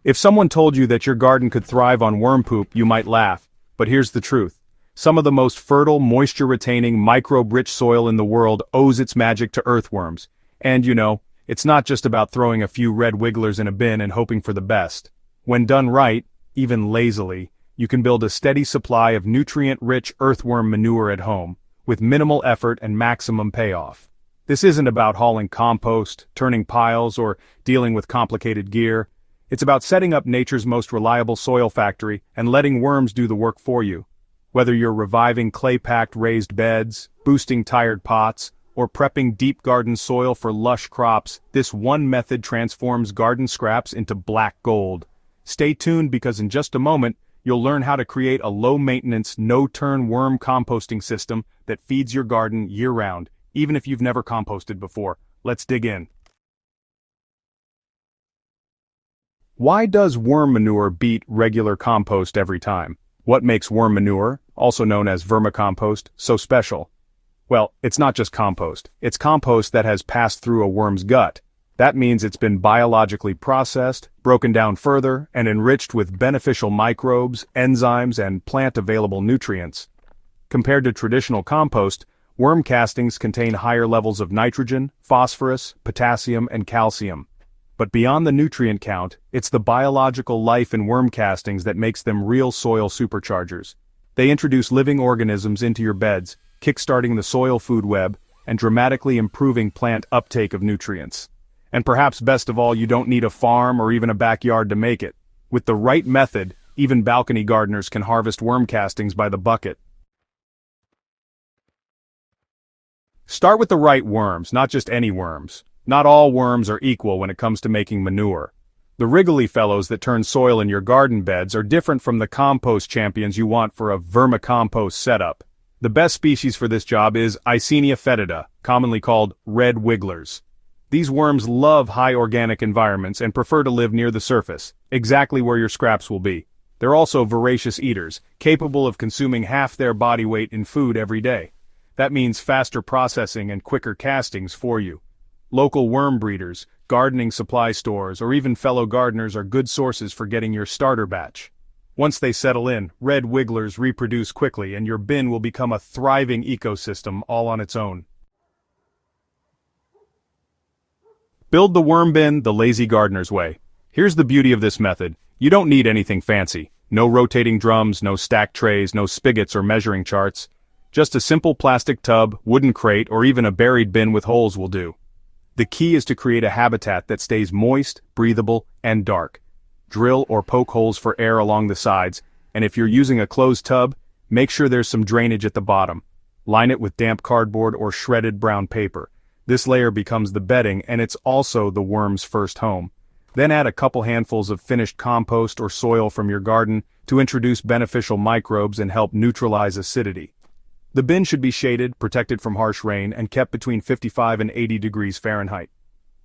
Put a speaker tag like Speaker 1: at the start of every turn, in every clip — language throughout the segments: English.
Speaker 1: If someone told you that your garden could thrive on worm poop, you might laugh, but here's the truth. Some of the most fertile, moisture-retaining, microbe-rich soil in the world owes its magic to earthworms. And it's not just about throwing a few red wigglers in a bin and hoping for the best. When done right, even lazily, you can build a steady supply of nutrient-rich earthworm manure at home, with minimal effort and maximum payoff. This isn't about hauling compost, turning piles, or dealing with complicated gear. It's about setting up nature's most reliable soil factory and letting worms do the work for you. Whether you're reviving clay-packed raised beds, boosting tired pots, or prepping deep garden soil for lush crops, this one method transforms garden scraps into black gold. Stay tuned because in just a moment, you'll learn how to create a low-maintenance, no-turn worm composting system that feeds your garden year-round, even if you've never composted before. Let's dig in. Why does worm manure beat regular compost every time? What makes worm manure, also known as vermicompost, so special? Well, it's not just compost. It's compost that has passed through a worm's gut. That means it's been biologically processed, broken down further, and enriched with beneficial microbes, enzymes, and plant-available nutrients. Compared to traditional compost, worm castings contain higher levels of nitrogen, phosphorus, potassium, and calcium. But beyond the nutrient count, it's the biological life in worm castings that makes them real soil superchargers. They introduce living organisms into your beds, kickstarting the soil food web, and dramatically improving plant uptake of nutrients. And perhaps best of all, you don't need a farm or even a backyard to make it. With the right method, even balcony gardeners can harvest worm castings by the bucket. Start with the right worms, not just any worms. Not all worms are equal when it comes to making manure. The wriggly fellows that turn soil in your garden beds are different from the compost champions you want for a vermicompost setup. The best species for this job is Eisenia fetida, commonly called red wigglers. These worms love high organic environments and prefer to live near the surface, exactly where your scraps will be. They're also voracious eaters, capable of consuming half their body weight in food every day. That means faster processing and quicker castings for you. Local worm breeders, gardening supply stores, or even fellow gardeners are good sources for getting your starter batch. Once they settle in, red wigglers reproduce quickly and your bin will become a thriving ecosystem all on its own. Build the worm bin the lazy gardener's way. Here's the beauty of this method. You don't need anything fancy. No rotating drums, no stacked trays, no spigots or measuring charts. Just a simple plastic tub, wooden crate, or even a buried bin with holes will do. The key is to create a habitat that stays moist, breathable, and dark. Drill or poke holes for air along the sides, and if you're using a closed tub, make sure there's some drainage at the bottom. Line it with damp cardboard or shredded brown paper. This layer becomes the bedding, and it's also the worm's first home. Then add a couple handfuls of finished compost or soil from your garden to introduce beneficial microbes and help neutralize acidity. The bin should be shaded, protected from harsh rain, and kept between 55 and 80 degrees Fahrenheit.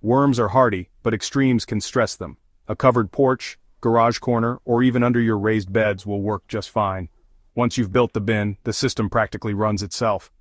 Speaker 1: Worms are hardy, but extremes can stress them. A covered porch, garage corner, or even under your raised beds will work just fine. Once you've built the bin, the system practically runs itself.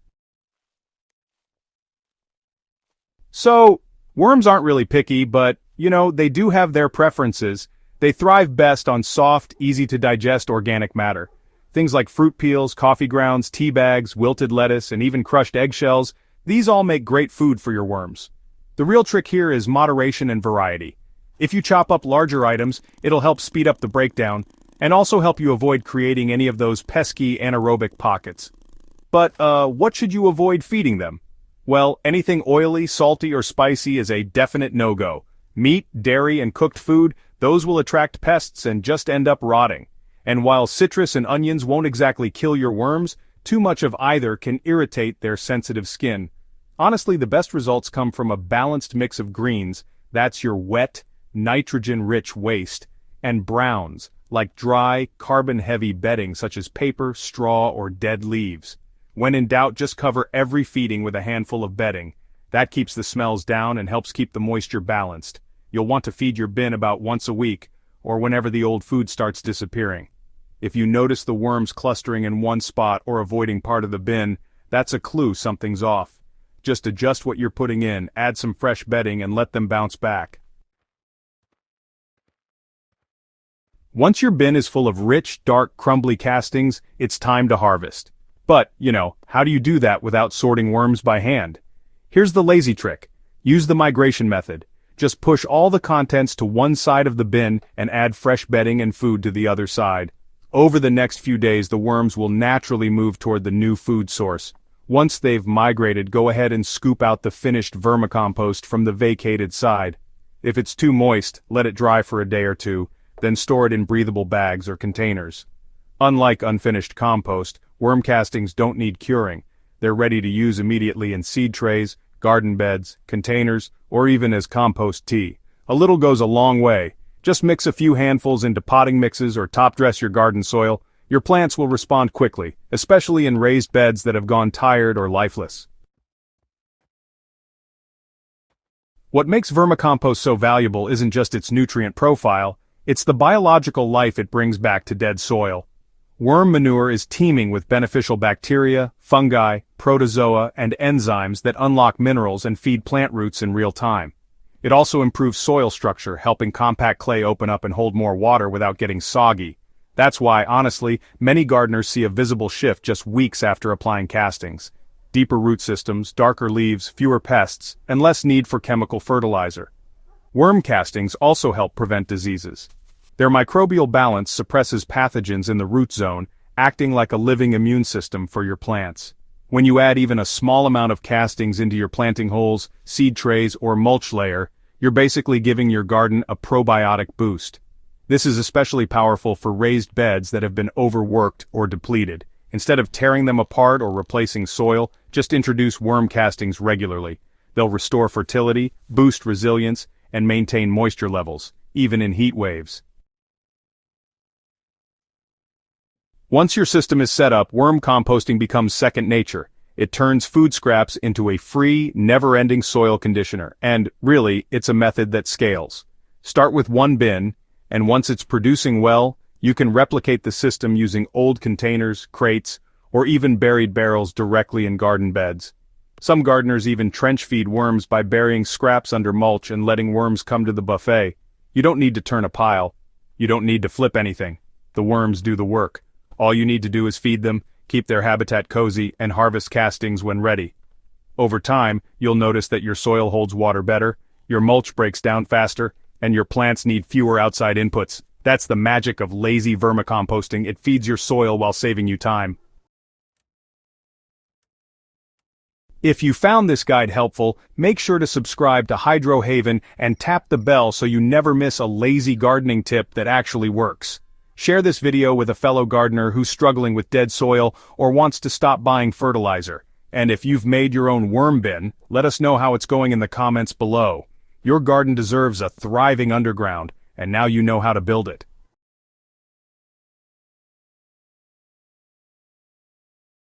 Speaker 1: So, worms aren't really picky, but, they do have their preferences. They thrive best on soft, easy-to-digest organic matter. Things like fruit peels, coffee grounds, tea bags, wilted lettuce, and even crushed eggshells, these all make great food for your worms. The real trick here is moderation and variety. If you chop up larger items, it'll help speed up the breakdown, and also help you avoid creating any of those pesky anaerobic pockets. But, what should you avoid feeding them? Well, anything oily, salty, or spicy is a definite no-go. Meat, dairy, and cooked food, those will attract pests and just end up rotting. And while citrus and onions won't exactly kill your worms, too much of either can irritate their sensitive skin. Honestly, the best results come from a balanced mix of greens, that's your wet, nitrogen-rich waste, and browns, like dry, carbon-heavy bedding such as paper, straw, or dead leaves. When in doubt, just cover every feeding with a handful of bedding. That keeps the smells down and helps keep the moisture balanced. You'll want to feed your bin about once a week, or whenever the old food starts disappearing. If you notice the worms clustering in one spot or avoiding part of the bin, that's a clue something's off. Just adjust what you're putting in, add some fresh bedding, and let them bounce back. Once your bin is full of rich, dark, crumbly castings, it's time to harvest. But, how do you do that without sorting worms by hand? Here's the lazy trick. Use the migration method. Just push all the contents to one side of the bin and add fresh bedding and food to the other side. Over the next few days, the worms will naturally move toward the new food source. Once they've migrated, go ahead and scoop out the finished vermicompost from the vacated side. If it's too moist, let it dry for a day or two, then store it in breathable bags or containers. Unlike unfinished compost, worm castings don't need curing. They're ready to use immediately in seed trays, garden beds, containers, or even as compost tea. A little goes a long way. Just mix a few handfuls into potting mixes or top dress your garden soil. Your plants will respond quickly, especially in raised beds that have gone tired or lifeless. What makes vermicompost so valuable isn't just its nutrient profile, it's the biological life it brings back to dead soil. Worm manure is teeming with beneficial bacteria, fungi, protozoa, and enzymes that unlock minerals and feed plant roots in real time. It also improves soil structure, helping compact clay open up and hold more water without getting soggy. That's why, honestly, many gardeners see a visible shift just weeks after applying castings. Deeper root systems, darker leaves, fewer pests, and less need for chemical fertilizer. Worm castings also help prevent diseases. Their microbial balance suppresses pathogens in the root zone, acting like a living immune system for your plants. When you add even a small amount of castings into your planting holes, seed trays, or mulch layer, you're basically giving your garden a probiotic boost. This is especially powerful for raised beds that have been overworked or depleted. Instead of tearing them apart or replacing soil, just introduce worm castings regularly. They'll restore fertility, boost resilience, and maintain moisture levels, even in heat waves. Once your system is set up, worm composting becomes second nature. It turns food scraps into a free, never-ending soil conditioner, and, really, it's a method that scales. Start with one bin, and once it's producing well, you can replicate the system using old containers, crates, or even buried barrels directly in garden beds. Some gardeners even trench feed worms by burying scraps under mulch and letting worms come to the buffet. You don't need to turn a pile. You don't need to flip anything. The worms do the work. All you need to do is feed them, keep their habitat cozy, and harvest castings when ready. Over time, you'll notice that your soil holds water better, your mulch breaks down faster, and your plants need fewer outside inputs. That's the magic of lazy vermicomposting. It feeds your soil while saving you time. If you found this guide helpful, make sure to subscribe to Hydro Haven and tap the bell so you never miss a lazy gardening tip that actually works. Share this video with a fellow gardener who's struggling with dead soil or wants to stop buying fertilizer. And if you've made your own worm bin, let us know how it's going in the comments below. Your garden deserves a thriving underground, and now you know how to build it.